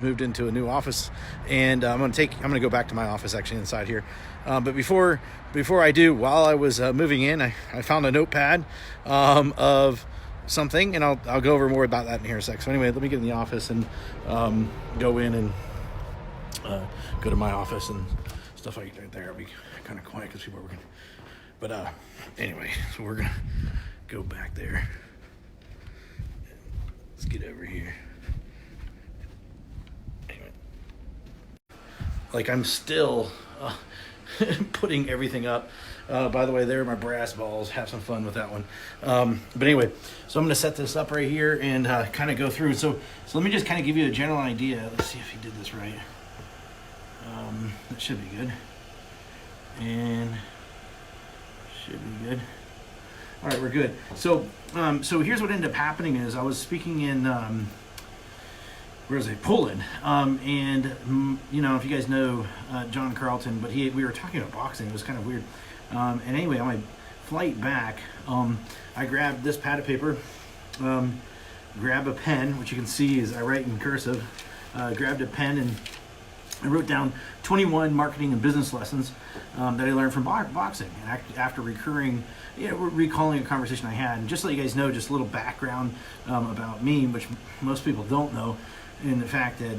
Moved into a new office, and I'm gonna go back to my office actually inside here. But before I do, while I was moving in, I found a notepad of something, and I'll go over more about that in here in a sec. So anyway, let me get in the office and go in and go to my office and stuff like that. There, I'll be kind of quiet because people are working. But anyway, so we're gonna go back there. Let's get over here. Like I'm still putting everything up. By the way, there are my brass balls. Have some fun with that one. But anyway, so I'm going to set this up right here and kind of go through. So let me just kind of give you a general idea. Let's see if he did this right. That should be good. And should be good. All right, we're good. So here's what ended up happening is I was speaking in Poland, and you know, if you guys know John Carlton, but we were talking about boxing. It was kind of weird. And anyway, on my flight back, I grabbed this pad of paper, grab a pen, which you can see is I write in cursive. Grabbed a pen and I wrote down 21 marketing and business lessons that I learned from boxing. And after recalling a conversation I had, and just to let you guys know, just a little background about me, which most people don't know. In the fact that,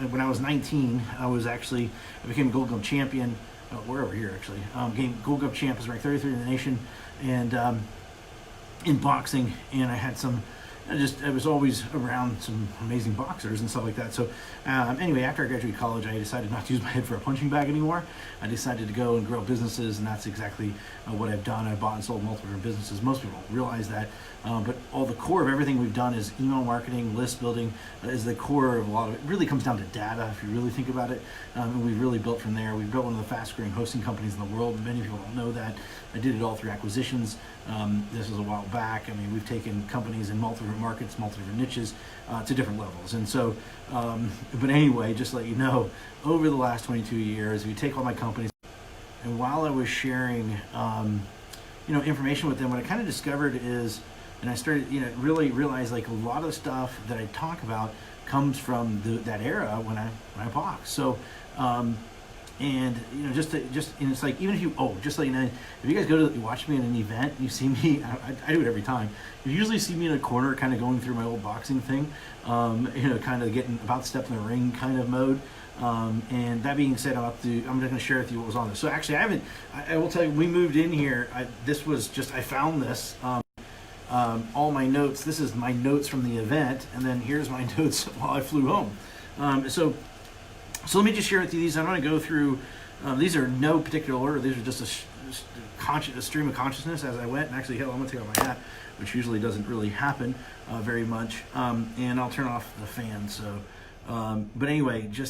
when I was 19, I became a Gold Glove champion. We're over here, actually. Became Gold Glove champ, was ranked 33 in the nation, and in boxing. And I had I was always around some amazing boxers and stuff like that. So anyway, after I graduated college, I decided not to use my head for a punching bag anymore. I decided to go and grow businesses, and that's exactly what I've done. I bought and sold multiple different businesses. Most people don't realize that. But all the core of everything we've done is email marketing, list building is the core of a lot of it. It really comes down to data, if you really think about it. And we've really built from there. We've built one of the fastest growing hosting companies in the world. Many people don't know that. I did it all through acquisitions. This was a while back. I mean, we've taken companies in multiple different markets, multiple different niches to different levels. And so, but anyway, just to let you know, over the last 22 years, we take all my companies, and while I was sharing, information with them, what I kind of discovered is, and I started, really realize like a lot of the stuff that I talk about comes from that era when I boxed. So, and and it's like, even if just so you know, if you guys you watch me at an event, you see me, I do it every time. You usually see me in a corner, kind of going through my old boxing thing, kind of getting about to step in the ring kind of mode. And that being said, I'm just going to share with you what was on this. So actually, I will tell you, we moved in here. I found this. All my notes. This is my notes from the event, and then here's my notes while I flew home. So let me just share with you these. I'm going to go through. These are no particular order. These are just a stream of consciousness as I went. And actually, I'm going to take off my hat, which usually doesn't really happen very much. And I'll turn off the fan. So, but anyway, you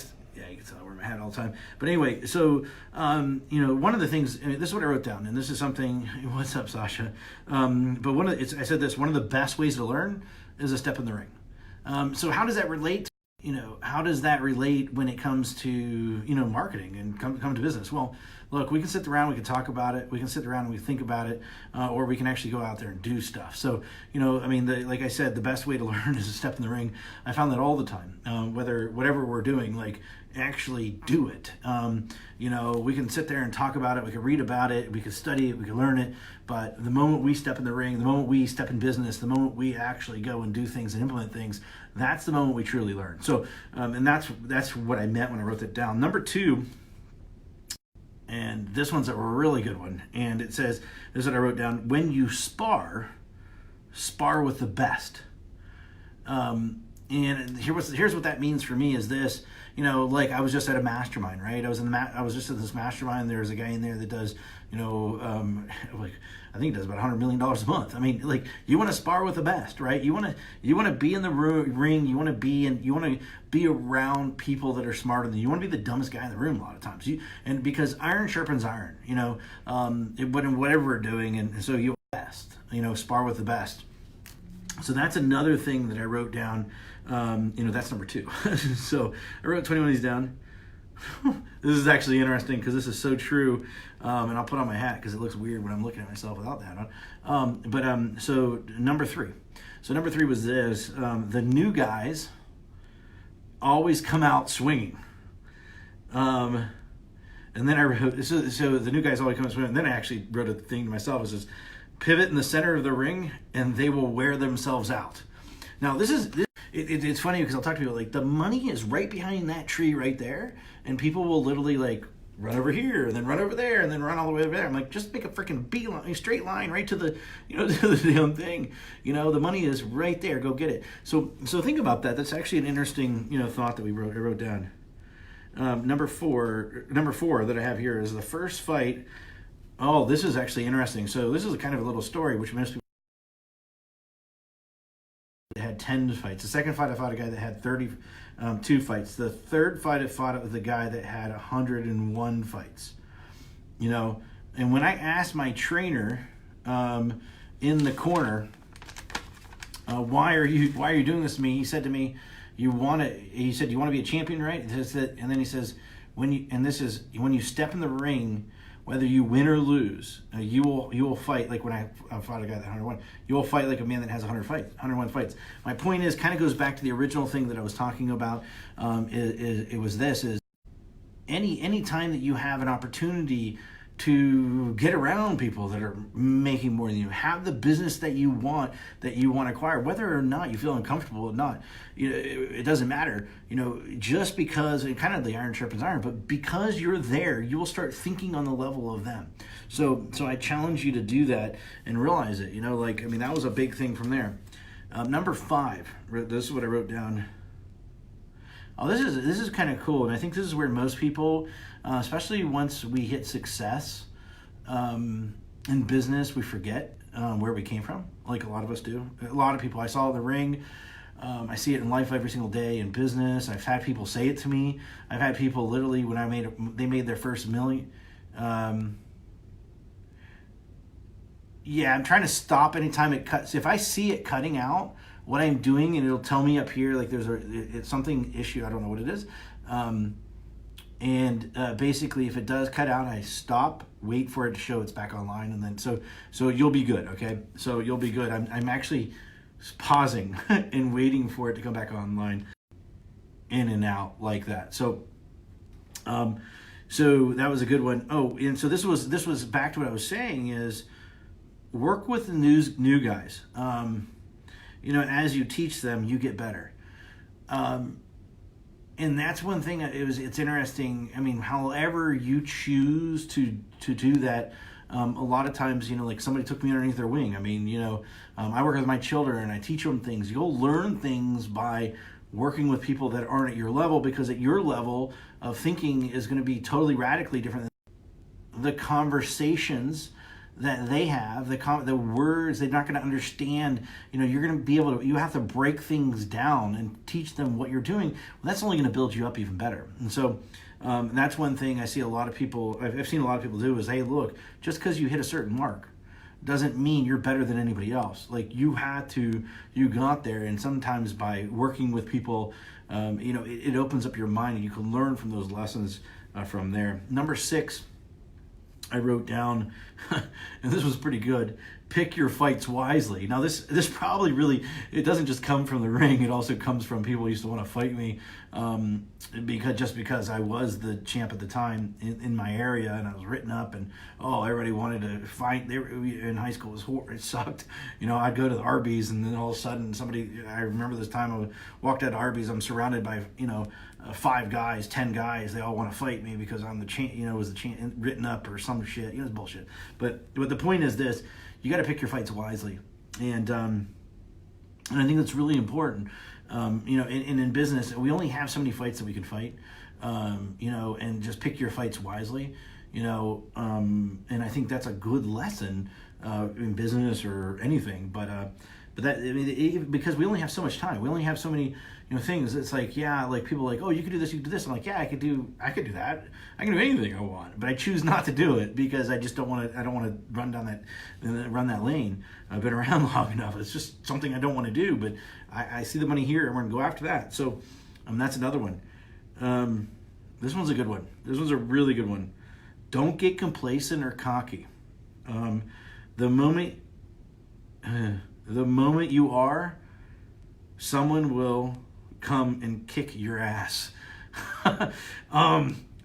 can tell I wear my hat all the time. But anyway, so, one of the things, this is what I wrote down, and this is something, what's up, Sasha? But I said this, one of the best ways to learn is a step in the ring. So how does that relate? How does that relate when it comes to, marketing and come to business? Well, look, we can sit around, we can talk about it, we can sit around and we think about it, or we can actually go out there and do stuff. So, like I said, the best way to learn is a step in the ring. I found that all the time, whatever we're doing, like actually do it. We can sit there and talk about it, we can read about it, we can study it, we can learn it, but the moment we step in the ring, the moment we step in business, the moment we actually go and do things and implement things, that's the moment we truly learn. So, and that's what I meant when I wrote that down. Number 2, and this one's a really good one, and it says, this is what I wrote down: when you spar with the best. And here's what that means for me is this. Like I was just at a mastermind, right? I was just at this mastermind. There's a guy in there that does, I think he does about $100 million a month. I mean, like, you want to spar with the best, right? You want to be in the ring. You want to be around people that are smarter than you. You want to be the dumbest guy in the room a lot of times. And because iron sharpens iron, whatever we're doing, and so you best, spar with the best. So that's another thing that I wrote down. That's number 2. So I wrote 21 of these down. This is actually interesting because this is so true. And I'll put on my hat because it looks weird when I'm looking at myself without the hat on. So number 3. So number 3 was this: the new guys always come out swinging. And then I wrote, so the new guys always come out swinging. And then I actually wrote a thing to myself. It says, pivot in the center of the ring, and they will wear themselves out. Now, it's funny because I'll talk to people like, the money is right behind that tree right there, and people will literally like run over here, and then run over there, and then run all the way over there. I'm like, just make a freaking beeline, a straight line right to the, to the damn thing. The money is right there. Go get it. So think about that. That's actually an interesting, thought that I wrote down. Number four that I have here is the first fight. Oh, this is actually interesting. So this is a kind of a little story, which most people had 10 fights. The second fight, I fought a guy that had 32 fights. The third fight, I fought with a guy that had 101 fights. And when I asked my trainer in the corner, why are you doing this to me? He said to me, you want to be a champion, right? And then he says, when you step in the ring, whether you win or lose, you will fight like when I fought a guy that 101. You will fight like a man that has 101 fights. My point is, kind of goes back to the original thing that I was talking about. Is any time that you have an opportunity to get around people that are making more than you, have the business that you want to acquire, whether or not you feel uncomfortable or not, it doesn't matter. Just because, and kind of the iron sharpens iron, but because you're there, you will start thinking on the level of them. So I challenge you to do that and realize it. That was a big thing from there. Number 5. This is what I wrote down. Oh, this is kind of cool, and I think this is where most people, especially once we hit success in business, we forget where we came from, like a lot of us do. A lot of people I saw in the ring, I see it in life every single day in business. I've had people say it to me. I've had people literally, when they made their first million. I'm trying to stop anytime it cuts. If I see it cutting out what I'm doing, and it'll tell me up here like it's something issue, I don't know what it is, basically if it does cut out, I stop, wait for it to show it's back online, and then so you'll be good. Okay, so you'll be good. I'm actually pausing and waiting for it to come back online, in and out like that. So that was a good one. Oh, and so this was back to what I was saying, is work with the new guys. As you teach them, you get better. And that's one thing. It's interesting. However you choose to do that, a lot of times, like somebody took me underneath their wing. I work with my children and I teach them things. You'll learn things by working with people that aren't at your level, because at your level of thinking is going to be totally radically different than the conversations that they have, the words they're not going to understand. You're going to be able to, you have to break things down and teach them what you're doing. Well, that's only going to build you up even better. And so that's one thing I see a lot of people, I've seen a lot of people do, is, hey, look, just because you hit a certain mark doesn't mean you're better than anybody else. Like you got there, and sometimes by working with people, it opens up your mind and you can learn from those lessons from there. Number 6, I wrote down, and this was pretty good, pick your fights wisely. Now this probably really, it doesn't just come from the ring, it also comes from people who used to want to fight me, because I was the champ at the time in my area, and I was written up, and everybody wanted to fight. In high school, it sucked. I'd go to the Arby's, and then all of a sudden I remember this time I walked out of Arby's, I'm surrounded by 5 guys, 10 guys, they all want to fight me because I'm the champ, was the champ, written up or some shit, it's bullshit. But the point is this: you got to pick your fights wisely, and I think that's really important. And in business, we only have so many fights that we can fight, and just pick your fights wisely, and I think that's a good lesson in business or anything. But that, because we only have so much time, we only have so many things. It's like, like people are like, oh, you could do this, you could do this. I'm like, I could do that. I can do anything I want, but I choose not to do it because I just don't want to. I don't want to run that lane. I've been around long enough. It's just something I don't want to do, but I see the money here and we're gonna go after that. So that's another one. This one's a good one. This one's a really good one. Don't get complacent or cocky. The moment you are, someone will come and kick your ass.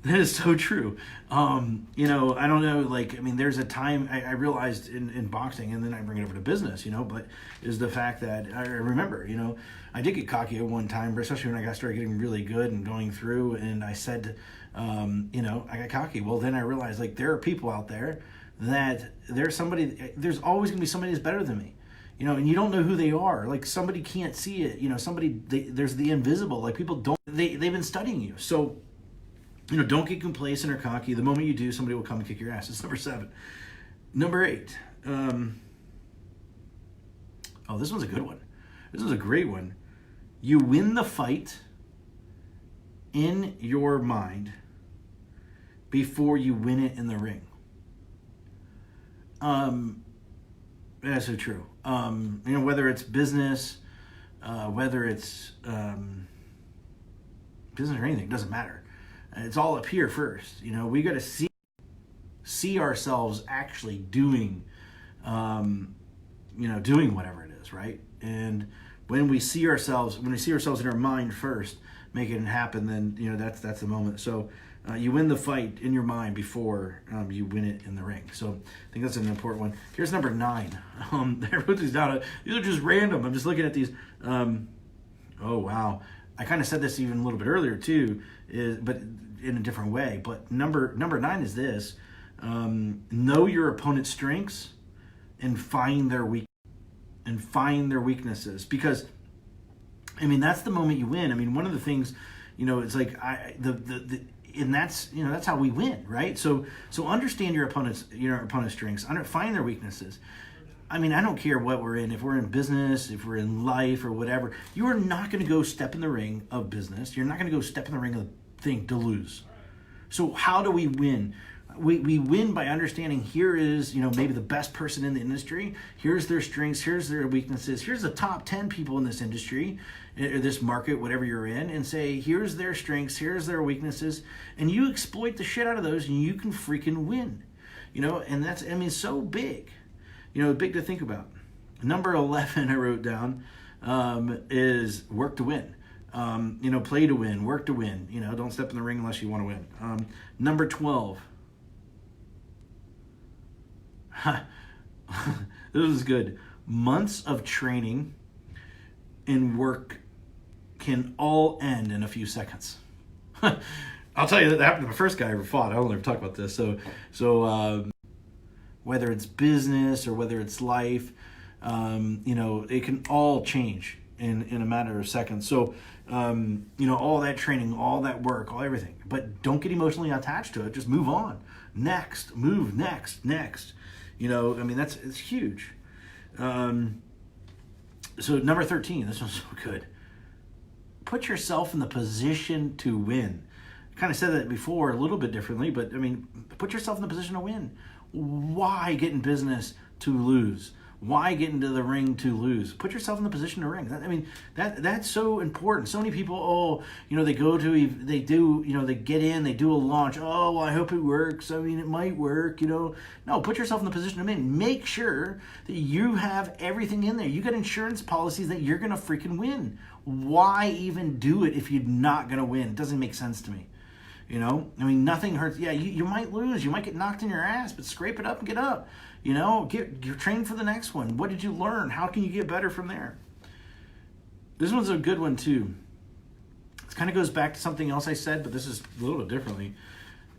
That is so true. You know, I don't know, like, I mean, there's a time I realized in boxing, and then I bring it over to business, you know, but is the fact that I remember, you know, I did get cocky at one time, especially when I started getting really good and going through, and I said, you know, I got cocky. Well, then I realized, like, there are people out there that there's always gonna be somebody that's better than me. You know, and you don't know who they are. Like, somebody can't see it. You know, there's the invisible. Like, people don't, they've been studying you. So, you know, don't get complacent or cocky. The moment you do, somebody will come and kick your ass. It's number 7. Number 8. This one's a good one. This is a great one. You win the fight in your mind before you win it in the ring. That's so true. You know, whether it's business, whether it's business or anything, it doesn't matter. It's all up here first. You know, we got to see ourselves actually doing, you know, doing whatever it is, right? And when we see ourselves in our mind first, making it happen, then, you know, that's the moment. So you win the fight in your mind before you win it in the ring. So I think that's an important one. Here's number 9. I wrote these down. These are just random. I'm just looking at these. Oh wow. I kind of said this even a little bit earlier too, but in a different way. But number 9 is this: know your opponent's strengths and find their weaknesses. Because, I mean, that's the moment you win. I mean, one of the things, you know, it's like and that's, you know, that's how we win, right? So understand your opponent's strengths, find their weaknesses. I mean, I don't care what we're in. If we're in business, if we're in life or whatever, you are not going to go step in the ring of business. You're not going to go step in the ring of thing to lose. So how do we win? We win by understanding, here is, you know, maybe the best person in the industry. Here's their strengths. Here's their weaknesses. Here's the top 10 people in this industry, or this market, whatever you're in, and say, here's their strengths. Here's their weaknesses. And you exploit the shit out of those, and you can freaking win. You know, and that's, I mean, so big. You know, big to think about. Number 11 I wrote down is work to win. You know, play to win, work to win. You know, don't step in the ring unless you want to win. Number 12. This is good. Months of training and work can all end in a few seconds. I'll tell you, that happened to the first guy I ever fought. I don't ever talk about this. So whether it's business or whether it's life, you know, it can all change in a matter of seconds. So, you know, all that training, all that work, all everything. But don't get emotionally attached to it. Just move on. Next. Move. Next. You know, I mean, it's huge. So number 13, this one's so good. Put yourself in the position to win. I kind of said that before a little bit differently, but I mean, put yourself in the position to win. Why get in business to lose? Why get into the ring to lose? Put yourself in the position to ring. I mean, that's so important. So many people, you know, they get in, they do a launch. Oh, well, I hope it works. I mean, it might work, you know. No, put yourself in the position to win. Make sure that you have everything in there. You got insurance policies that you're going to freaking win. Why even do it if you're not going to win? It doesn't make sense to me. You know, I mean, nothing hurts. Yeah, you might lose. You might get knocked in your ass, but scrape it up and get up. You know, you're trained for the next one. What did you learn? How can you get better from there? This one's a good one, too. It kind of goes back to something else I said, but this is a little bit differently.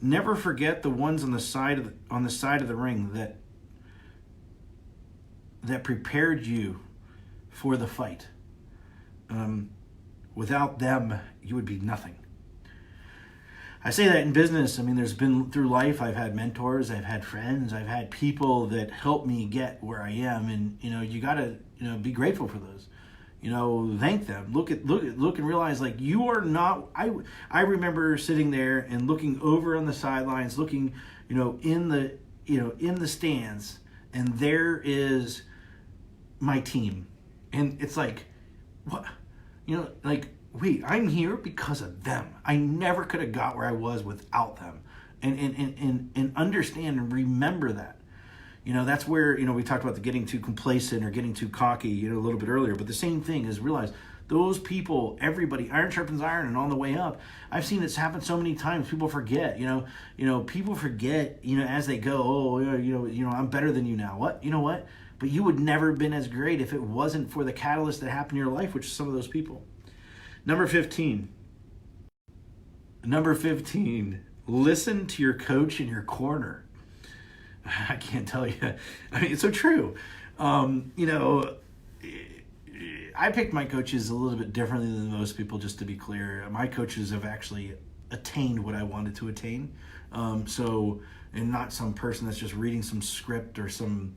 Never forget the ones on the side of the ring that prepared you for the fight. Without them, you would be nothing. I say that in business. I mean, there's been, through life, I've had mentors, I've had friends, I've had people that helped me get where I am. And, you know, you got to, you know, be grateful for those. You know, thank them. Look and realize, like, you are not, I remember sitting there and looking over on the sidelines, looking, you know, in the stands, and there is my team. And it's like, what? You know, like, wait, I'm here because of them. I never could have got where I was without them. And understand and remember that. You know, that's where, you know, we talked about the getting too complacent or getting too cocky, you know, a little bit earlier. But the same thing is realize those people, everybody, iron sharpens iron, and on the way up, I've seen this happen so many times. People forget, people forget, as they go, oh, I'm better than you now. What? You know what? But you would never have been as great if it wasn't for the catalyst that happened in your life, which is some of those people. Number 15, listen to your coach in your corner. I can't tell you. I mean, it's so true. I picked my coaches a little bit differently than most people, just to be clear. My coaches have actually attained what I wanted to attain. And not some person that's just reading some script or some,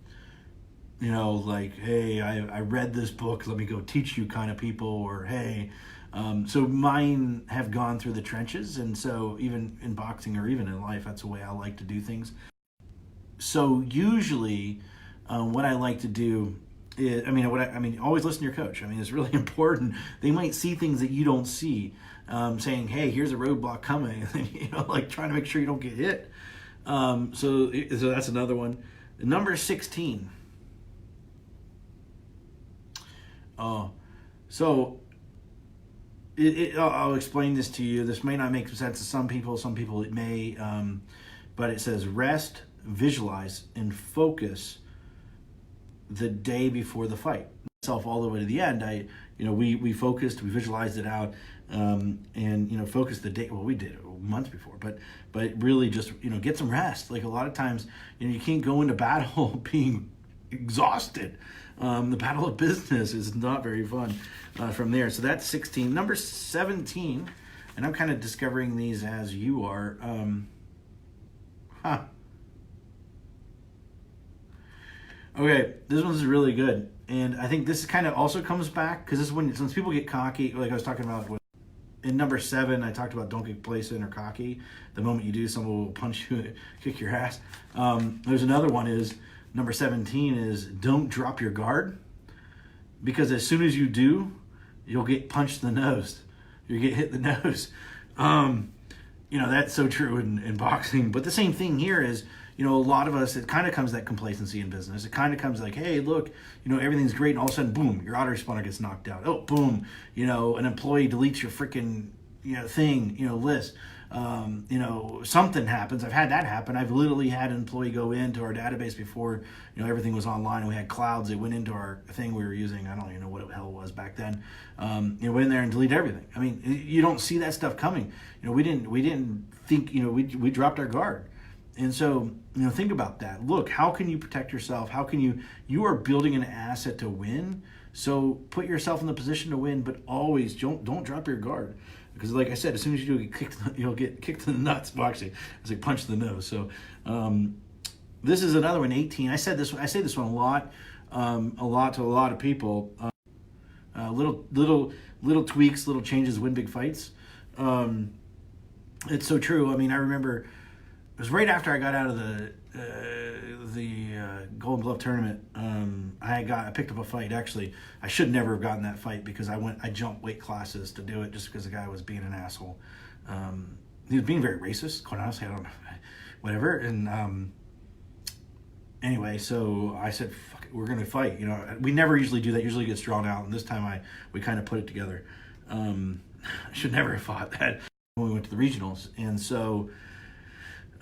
like, hey, I read this book, let me go teach you kind of people, or hey. So mine have gone through the trenches, and so even in boxing or even in life, that's the way I like to do things. So usually what I like to do is, always listen to your coach. I mean, it's really important. They might see things that you don't see, saying, hey, here's a roadblock coming, like trying to make sure you don't get hit. So that's another one. Number 16. I'll explain this to you. This may not make sense to some people. Some people it may, but it says rest, visualize, and focus the day before the fight. Myself all the way to the end. We focused, we visualized it out, and focused the day. Well, we did it months before, but really just get some rest. Like a lot of times, you can't go into battle being exhausted. The battle of business is not very fun from there. So that's 16. Number 17, and I'm kind of discovering these as you are. Okay, this one's really good. And I think this kind of also comes back, because this is when people get cocky, like I was talking about in number 7, I talked about don't get complacent or cocky. The moment you do, someone will punch you, kick your ass. There's another one is, number 17 is don't drop your guard, because as soon as you do, you'll get punched in the nose. You get hit in the nose. That's so true in boxing. But the same thing here is, a lot of us, it kind of comes that complacency in business. It kind of comes like, hey, look, everything's great, and all of a sudden, boom, your autoresponder gets knocked out. Oh, boom, an employee deletes your freaking, thing, list. Something happens. I've had that happen. I've literally had an employee go into our database before, everything was online and we had clouds. They went into our thing we were using. I don't even know what the hell it was back then. Went in there and deleted everything. I mean, you don't see that stuff coming. We didn't think, we dropped our guard. And so, think about that. Look, how can you protect yourself? How can you are building an asset to win. So put yourself in the position to win, but always don't drop your guard. Because like I said, as soon as you do, you'll get kicked in the nuts boxing. It's like punch in the nose. So this is another one, 18. I say this one a lot to a lot of people. Little tweaks, little changes win big fights. It's so true. I mean, I remember it was right after I got out of the Golden Glove tournament. I picked up a fight. Actually, I should never have gotten that fight, because I jumped weight classes to do it just because the guy was being an asshole. He was being very racist, quite honestly. I don't know, whatever. And anyway, so I said, "Fuck it, we're gonna fight." We never usually do that. Usually it gets drawn out, and this time we kind of put it together. I should never have fought that when we went to the regionals, and so.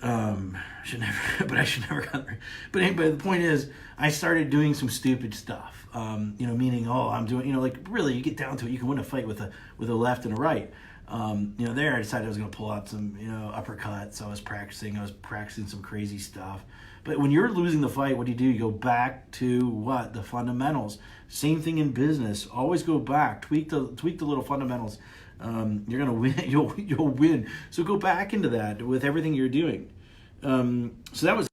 I should never got there. But anyway, the point is, I started doing some stupid stuff. Meaning, I'm doing, like really, you get down to it, you can win a fight with a left and a right. There I decided I was going to pull out some, uppercuts. I was practicing some crazy stuff. But when you're losing the fight, what do? You go back to what? The fundamentals. Same thing in business. Always go back. Tweak the little fundamentals. You're gonna win. You'll win. So go back into that with everything you're doing. So that was.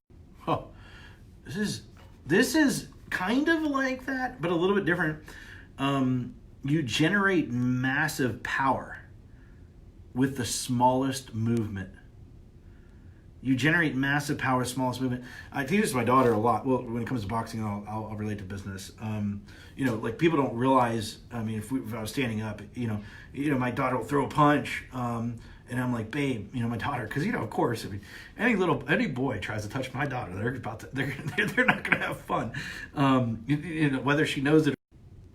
This is kind of like that, but a little bit different. You generate massive power with the smallest movement. You generate massive power, smallest movement. I teach this to my daughter a lot. Well, when it comes to boxing, I'll relate to business. Like people don't realize. I mean, if I was standing up, my daughter will throw a punch, and I'm like, babe, my daughter, because of course, any boy tries to touch my daughter, they're not gonna have fun. Whether she knows it.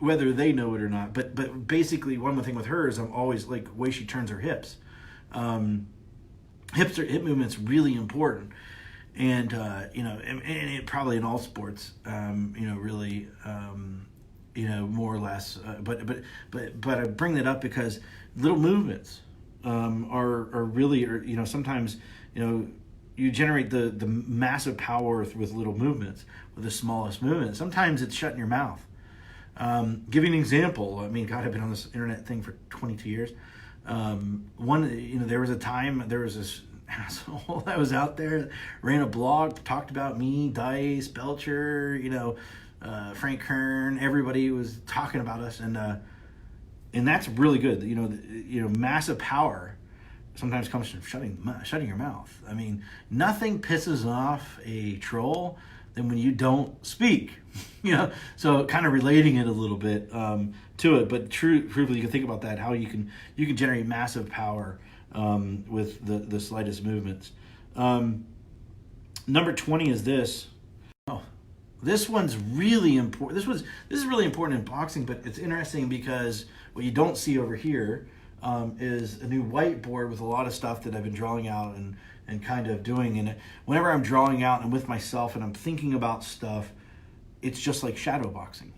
whether they know it or not. But basically, one thing with her is I'm always like the way she turns her hips. Hip movement's really important, and and it probably in all sports, really, more or less. But I bring that up because little movements are really, sometimes you generate the massive power with little movements, with the smallest movement. Sometimes it's shutting your mouth. Give you an example. I mean, God, I've been on this internet thing for 22 years. There was a time, there was this asshole that was out there, ran a blog, talked about me, Dice, Belcher, Frank Kern, everybody was talking about us, and that's really good. Massive power sometimes comes from shutting your mouth. I mean, nothing pisses off a troll than when you don't speak. So kind of relating it a little bit to it, but truthfully, you can think about that, how you can generate massive power with the slightest movements. Number 20 is this. Oh, this one's really important. This is really important in boxing, but it's interesting because what you don't see over here is a new whiteboard with a lot of stuff that I've been drawing out and kind of doing. And whenever I'm drawing out and with myself and I'm thinking about stuff, it's just like shadow boxing.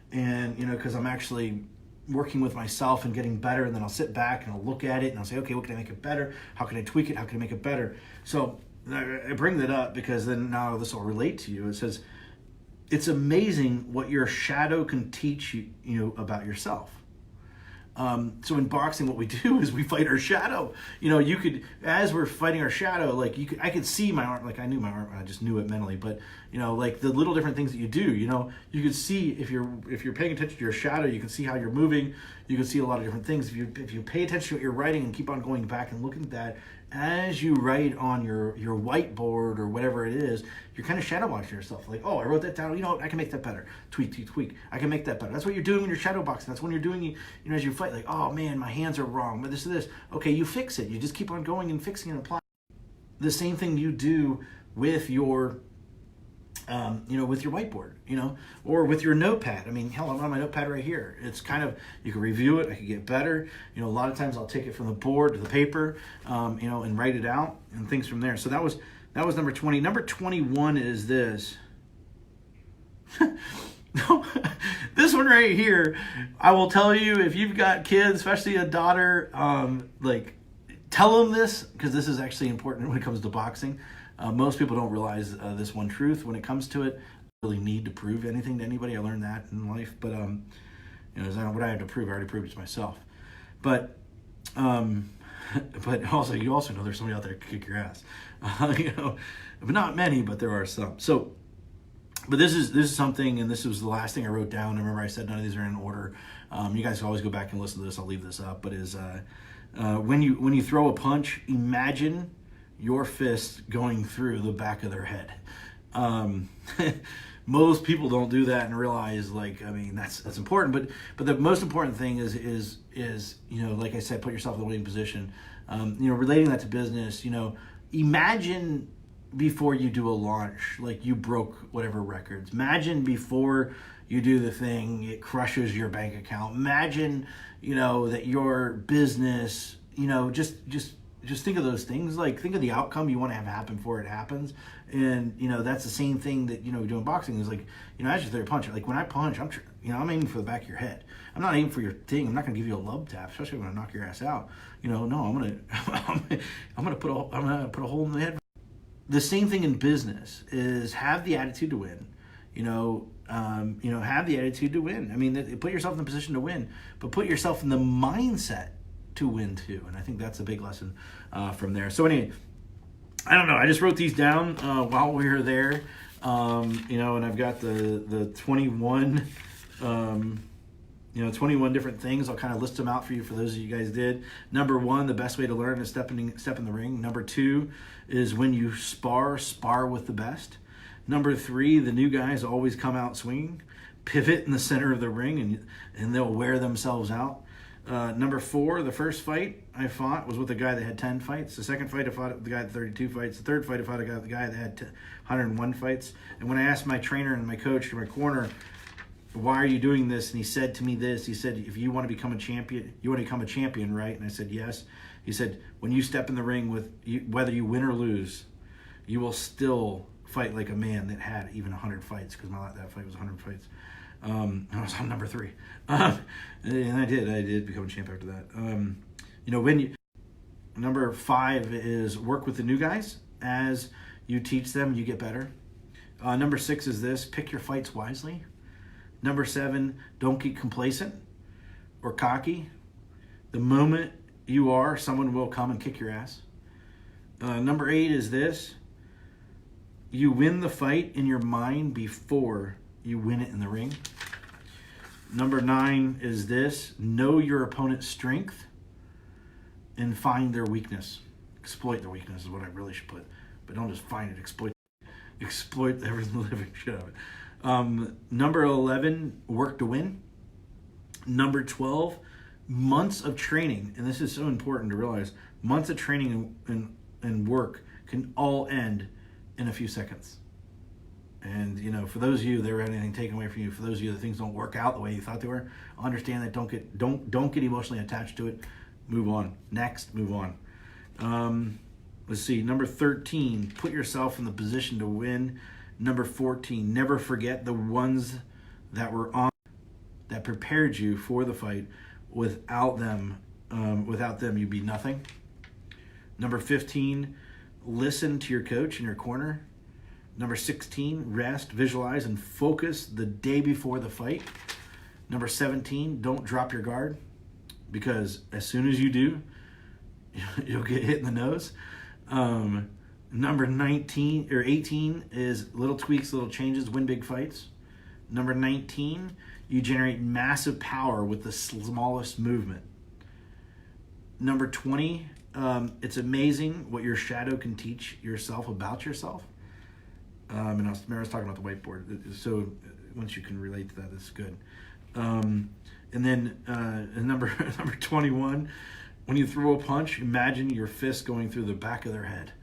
Because I'm actually working with myself and getting better, and then I'll sit back and I'll look at it and I'll say, okay, what can I make it better? How can I tweak it? How can I make it better? So I bring that up because then now this will relate to you. It says, it's amazing what your shadow can teach you about yourself. So in boxing, what we do is we fight our shadow. You could, as we're fighting our shadow, I could see my arm, like I knew my arm, I just knew it mentally, but like the little different things that you do, you could see if you're paying attention to your shadow, you can see how you're moving. You can see a lot of different things. If you pay attention to what you're writing and keep on going back and looking at that, as you write on your whiteboard or whatever it is, you're kind of shadow boxing yourself. Like, oh, I wrote that down. I can make that better. Tweak. I can make that better. That's what you're doing when you're shadow boxing. That's when you're doing, as you fight. Like, oh man, my hands are wrong. But this. Okay, you fix it. You just keep on going and fixing and applying. The same thing you do with your, with your whiteboard, or with your notepad. I mean, hell, I'm on my notepad right here. It's kind of, you can review it. I can get better. A lot of times I'll take it from the board to the paper, and write it out and things from there. So that was number 20. Number 21 is this. No, this one right here, I will tell you, if you've got kids, especially a daughter, tell them this, because this is actually important when it comes to boxing. Most people don't realize this one truth when it comes to it. I really need to prove anything to anybody. I learned that in life, but what I have to prove, I already proved it to myself. But also, you also know there's somebody out there to kick your ass. But not many, but there are some. So, but this is something, and this was the last thing I wrote down. Remember, I said none of these are in order. You guys can always go back and listen to this. I'll leave this up. But when you throw a punch, imagine your fist going through the back of their head. Most people don't do that and realize, that's important. But the most important thing is like I said, put yourself in the winning position. Relating that to business, imagine before you do a launch, like you broke whatever records. Imagine before you do the thing, it crushes your bank account. Imagine, that your business, just think of those things. Like, think of the outcome you want to have happen before it happens. And, that's the same thing that, doing boxing is like, as you throw a punch, like when I punch, I'm aiming for the back of your head. I'm not aiming for your thing. I'm not going to give you a love tap, especially when I knock your ass out. No, I'm going to put a hole in the head. The same thing in business is have the attitude to win. Have the attitude to win. I mean, put yourself in the position to win, but put yourself in the mindset to win too. And I think that's a big lesson from there. So anyway, I don't know. I just wrote these down while we were there, and I've got the 21, 21 different things. I'll kind of list them out for you, for those of you guys did. Number 1, the best way to learn is step in the ring. Number 2 is when you spar with the best. Number 3, the new guys always come out swinging. Pivot in the center of the ring, and they'll wear themselves out. Number 4, the first fight I fought was with a guy that had 10 fights. The second fight I fought with the guy that had 32 fights. The third fight I fought with the guy that had 101 fights. And when I asked my trainer and my coach in my corner, why are you doing this? And he said to me this. He said, if you want to become a champion, you want to become a champion, right? And I said, yes. He said, when you step in the ring, whether you win or lose, you will still fight like a man that had even 100 fights, because that fight was 100 fights. I was on number 3. And I did become a champ after that. Number 5 is work with the new guys. As you teach them, you get better. Number 6 is this: pick your fights wisely. Number 7, don't get complacent or cocky. The moment you are, someone will come and kick your ass. Number 8 is this: you win the fight in your mind before you win it in the ring. Number 9 is this: know your opponent's strength and find their weakness. Exploit their weakness is what I really should put. But don't just find it, exploit every living shit out of it. Number 11, work to win. Number 12, months of training. And this is so important to realize. Months of training and work can all end in a few seconds. And, for those of you that had anything taken away from you, for those of you that things don't work out the way you thought they were, understand that. Don't get emotionally attached to it. Move on. Next, move on. Let's see. Number 13, put yourself in the position to win. Number 14, never forget the ones that were on, that prepared you for the fight. Without them, you'd be nothing. Number 15, listen to your coach in your corner. Number 16, rest, visualize, and focus the day before the fight. Number 17, don't drop your guard, because as soon as you do, you'll get hit in the nose. Number 18 is little tweaks, little changes, win big fights. Number 19, you generate massive power with the smallest movement. Number 20, it's amazing what your shadow can teach yourself about yourself. And I was talking about the whiteboard. So once you can relate to that, it's good. And then number 21, when you throw a punch, imagine your fist going through the back of their head.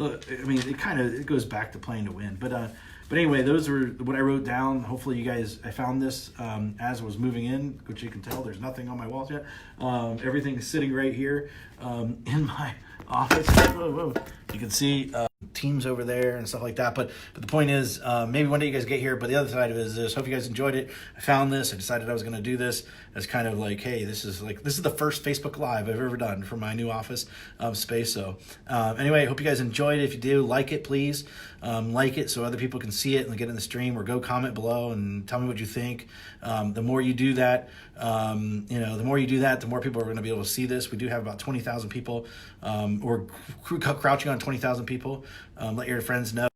It goes back to playing to win. But anyway, those were what I wrote down. Hopefully I found this as I was moving in, which you can tell there's nothing on my walls yet. Everything is sitting right here in my office. Whoa. You can see teams over there and stuff like that. But the point is, maybe one day you guys get here. But the other side of it is this. Hope you guys enjoyed it. I found this. I decided I was going to do this as kind of like, hey, this is the first Facebook Live I've ever done for my new office space. So anyway, I hope you guys enjoyed it. If you do, like it, please. Like it so other people can see it and get in the stream, or go comment below and tell me what you think. The more you do that, the more people are going to be able to see this. We do have about 20,000 people. We're crouching on 20,000 people. Let your friends know.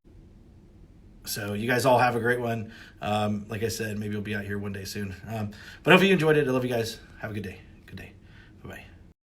So you guys all have a great one. Like I said, maybe we'll be out here one day soon. But I hope you enjoyed it. I love you guys. Have a good day. Good day. Bye-bye.